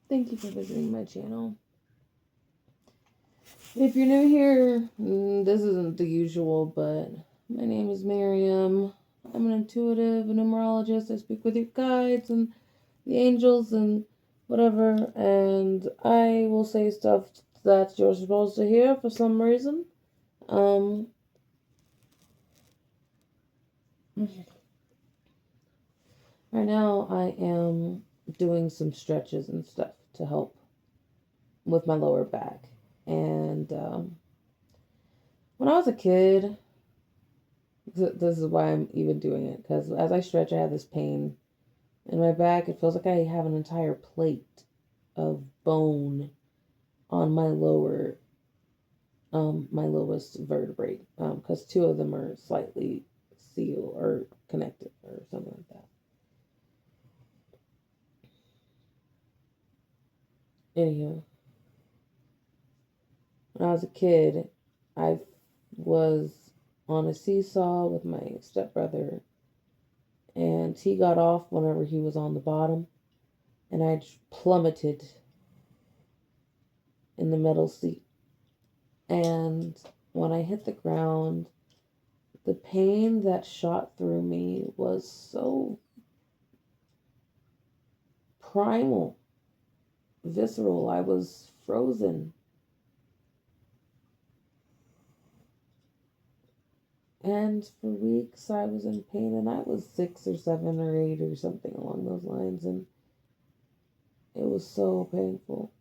Thank you for visiting my channel. If you're new here, this isn't the usual, but my name is Miriam. I'm an intuitive, a numerologist. I speak with your guides and the angels and whatever, and I will say stuff that you're supposed to hear for some reason. Um, right now I am doing some stretches and stuff to help with my lower back. And when I was a kid, this is why I'm even doing it, because as I stretch, I have this pain in my back. It feels like I have an entire plate of bone on my lowest vertebrae, because two of them are slightly sealed or connected or something like that. Anywho, when I was a kid, I was on a seesaw with my stepbrother, and he got off whenever he was on the bottom, and I plummeted in the middle seat. And when I hit the ground, the pain that shot through me was so primal, visceral. I was frozen. And for weeks I was in pain, and I was 6 or 7 or 8 or something along those lines, and it was so painful.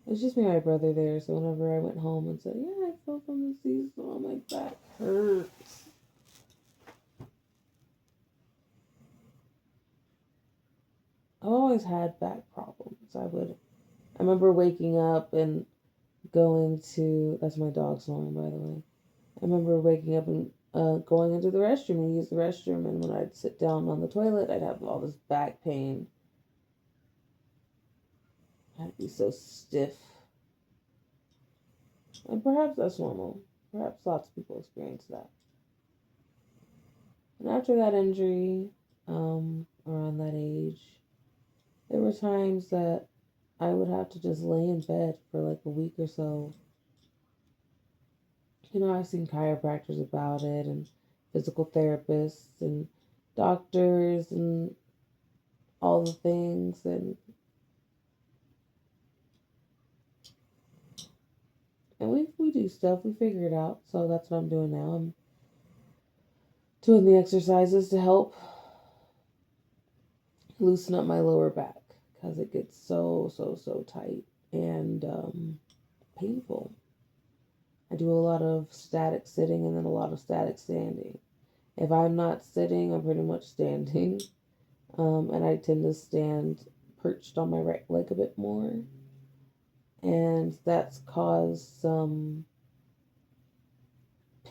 It was just me and my brother there, so whenever I went home and said, "Yeah, I fell from the seesaw, my back hurts." I've always had back problems. I remember waking up and going to, that's my dog snoring, by the way. I remember waking up and going into the restroom and use the restroom, and when I'd sit down on the toilet, I'd have all this back pain. I'd be so stiff. And perhaps that's normal. Perhaps lots of people experience that. And after that injury, around that age, there were times that I would have to just lay in bed for like a week or so. I've seen chiropractors about it, and physical therapists, and doctors, and all the things. And we do stuff, we figure it out. So that's what I'm doing now. I'm doing the exercises to help loosen up my lower back, because it gets so tight and painful. I do a lot of static sitting and then a lot of static standing. If I'm not sitting, I'm pretty much standing. And I tend to stand perched on my right leg a bit more. And that's caused some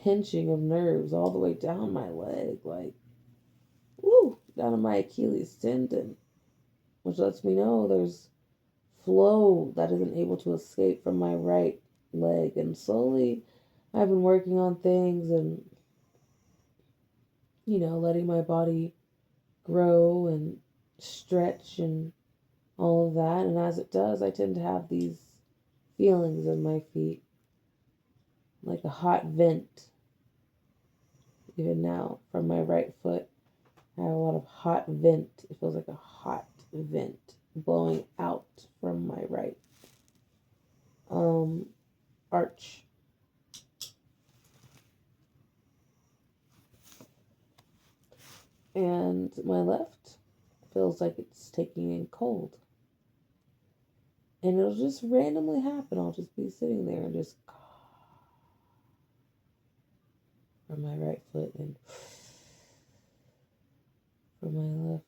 pinching of nerves all the way down my leg, like, woo, down to my Achilles tendon, which lets me know there's flow that isn't able to escape from my right leg. And slowly I've been working on things and, letting my body grow and stretch and all of that. And as it does, I tend to have these feelings in my feet, like a hot vent. Even now, from my right foot, I have a lot of hot vent. It feels like a hot vent blowing out from my right um, arch. And my left feels like it's taking in cold. And it'll just randomly happen. I'll just be sitting there and just from my right foot and from my left.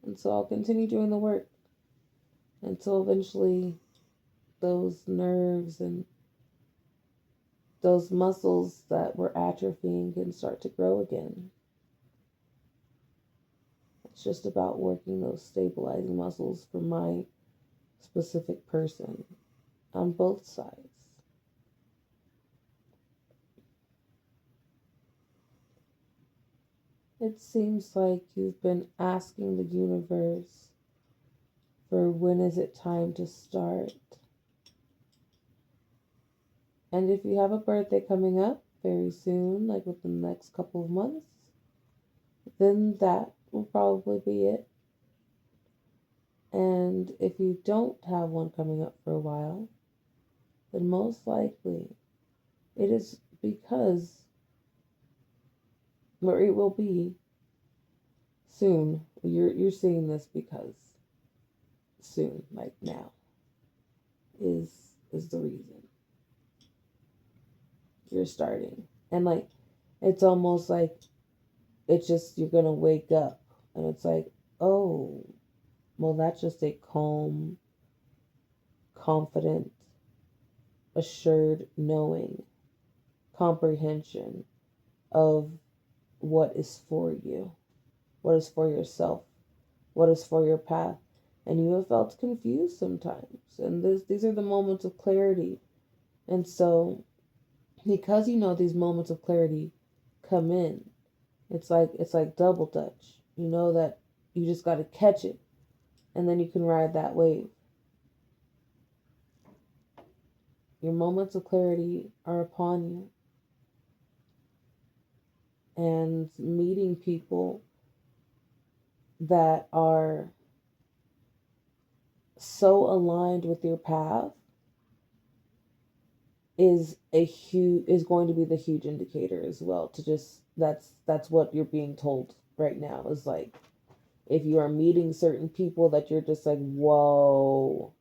And so I'll continue doing the work until eventually those nerves and those muscles that were atrophying can start to grow again. It's just about working those stabilizing muscles for my specific person on both sides. It seems like you've been asking the universe for when is it time to start. And if you have a birthday coming up very soon, like within the next couple of months, then that will probably be it. And if you don't have one coming up for a while, then most likely it is because, or it will be soon. You're seeing this because soon, like now, is the reason you're starting. And like it's almost like it's just you're gonna wake up and it's like, oh, well that's just a calm, confident, assured knowing, comprehension of what is for you, what is for yourself, what is for your path. And you have felt confused sometimes. And these are the moments of clarity. And so, because you know these moments of clarity come in, it's like double dutch. You know that you just got to catch it, and then you can ride that wave. Your moments of clarity are upon you, and meeting people that are so aligned with your path is going to be the huge indicator as well. To just that's what you're being told right now is like, if you are meeting certain people that you're just like, whoa,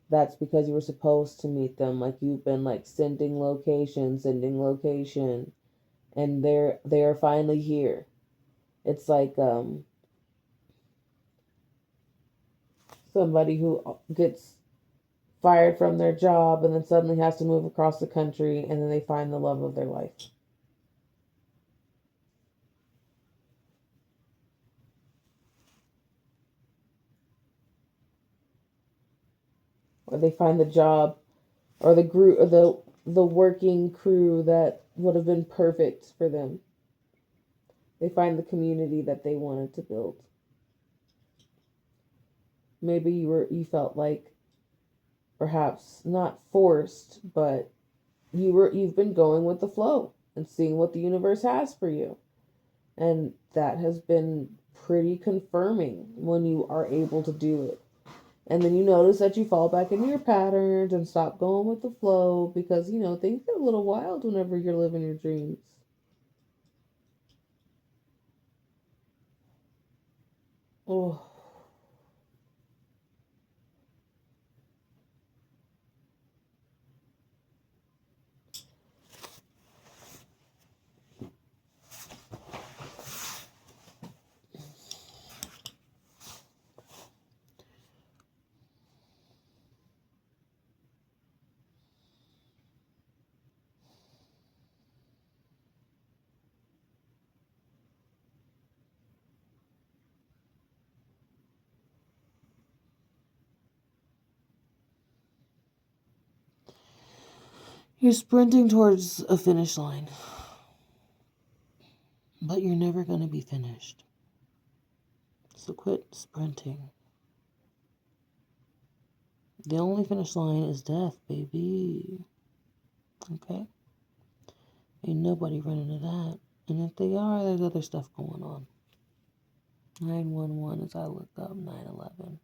that's because you were supposed to meet them. Like you've been like sending location, and they are finally here. It's like somebody who gets fired from their job and then suddenly has to move across the country, and then they find the love of their life. Or they find the job or the group or the working crew that would have been perfect for them. They find the community that they wanted to build. Maybe you felt like perhaps not forced, but you've been going with the flow and seeing what the universe has for you. And that has been pretty confirming when you are able to do it. And then you notice that you fall back into your patterns and stop going with the flow because, things get a little wild whenever you're living your dreams. Oh, you're sprinting towards a finish line, but you're never going to be finished. So quit sprinting. The only finish line is death, baby. Okay? Ain't nobody running to that. And if they are, there's other stuff going on. 911 as I look up 9/11.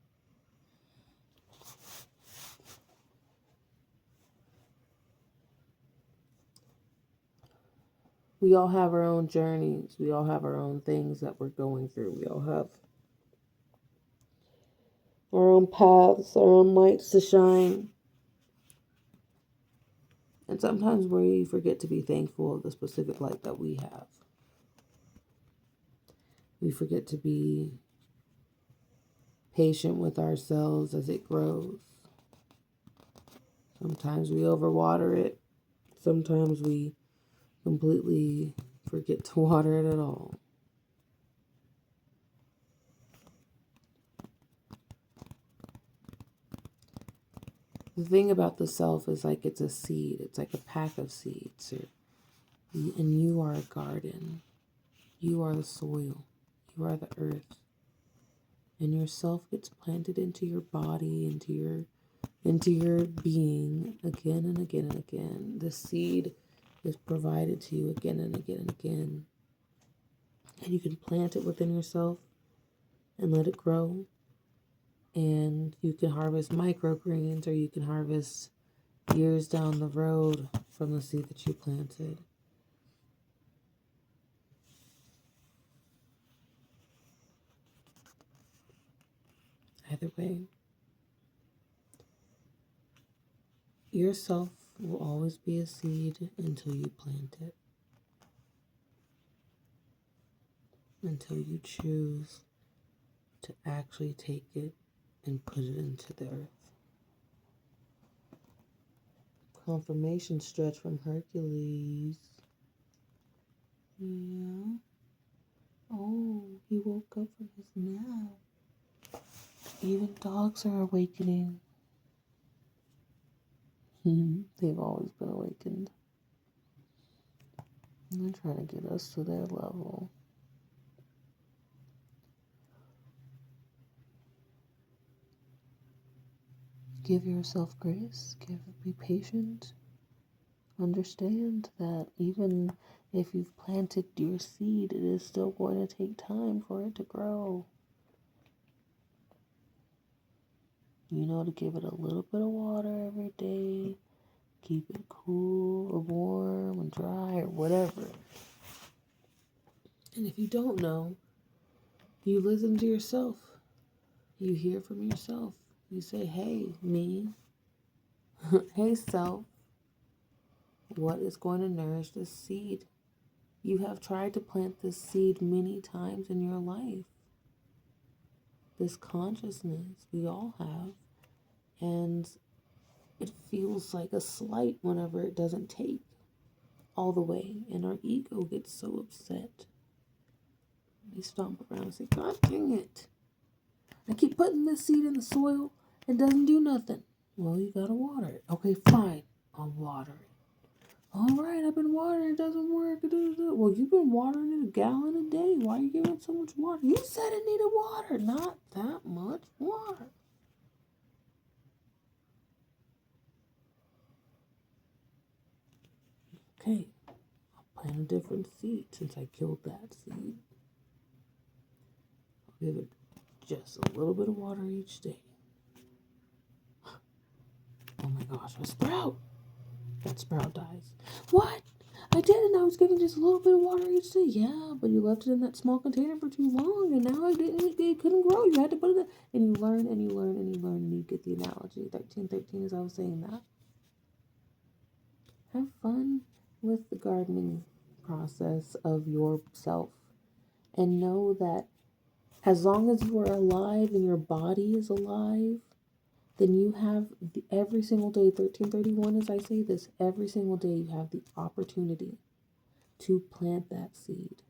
We all have our own journeys. We all have our own things that we're going through. We all have our own paths, our own lights to shine. And sometimes we forget to be thankful of the specific light that we have. We forget to be patient with ourselves as it grows. Sometimes we overwater it. Sometimes we completely forget to water it at all. The thing about the self is like it's a seed. It's like a pack of seeds. And you are a garden. You are the soil. You are the earth. And yourself gets planted into your body, into your being again and again and again. The seed is provided to you again and again and again. And you can plant it within yourself and let it grow. And you can harvest microgreens, or you can harvest years down the road from the seed that you planted. Either way, yourself will always be a seed until you plant it. Until you choose to actually take it and put it into the earth. Confirmation stretch from Hercules. Yeah. Oh, he woke up from his nap. Even dogs are awakening. They've always been awakened. They're trying to get us to their level. Give yourself grace. Be patient. Understand that even if you've planted your seed, it is still going to take time for it to grow. To give it a little bit of water every day. Keep it cool or warm and dry or whatever. And if you don't know, you listen to yourself. You hear from yourself. You say, hey, me. Hey, self. What is going to nourish this seed? You have tried to plant this seed many times in your life. This consciousness, we all have. And it feels like a slight whenever it doesn't take all the way. And our ego gets so upset. We stomp around and say, God dang it. I keep putting this seed in the soil. It doesn't do nothing. Well, you gotta water it. Okay, fine. I'll water it. All right, I've been watering. It doesn't work. Well, you've been watering it a gallon a day. Why are you giving it so much water? You said it needed water. Not that much water. Okay, I'll plant a different seed since I killed that seed. I'll give it just a little bit of water each day. Oh my gosh, a sprout. That sprout dies. What? I didn't. I was giving just a little bit of water each day. Yeah, but you left it in that small container for too long, and now it couldn't grow. You had to put it in. And you learn, and you learn, and you learn, and you get the analogy. 1313 as I was saying that. Have fun with the gardening process of yourself. And know that as long as you are alive and your body is alive, then you have every single day, 1331 as I say this, every single day you have the opportunity to plant that seed.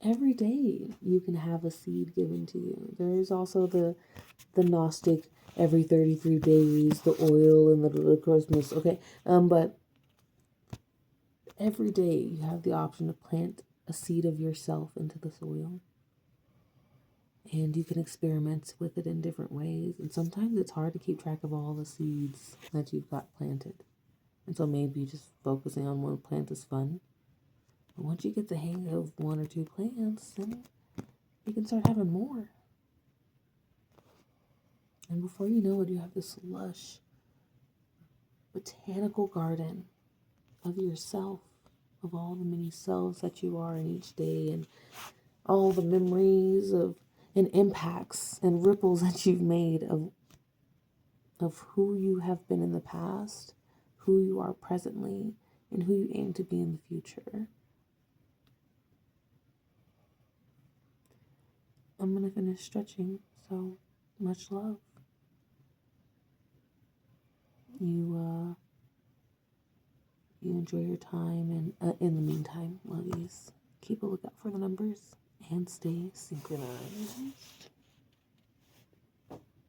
Every day you can have a seed given to you. There is also the Gnostic every 33 days, the oil and the Christmas. Okay, but every day you have the option to plant a seed of yourself into the soil. And you can experiment with it in different ways. And sometimes it's hard to keep track of all the seeds that you've got planted. And so maybe just focusing on one plant is fun. But once you get the hang of one or two plants, then you can start having more. And before you know it, you have this lush botanical garden of yourself, of all the many selves that you are in each day, and all the memories of and impacts and ripples that you've made of who you have been in the past, who you are presently, and who you aim to be in the future. I'm going to finish stretching, so much love. You enjoy your time, and in the meantime, lovies, keep a lookout for the numbers and stay synchronized.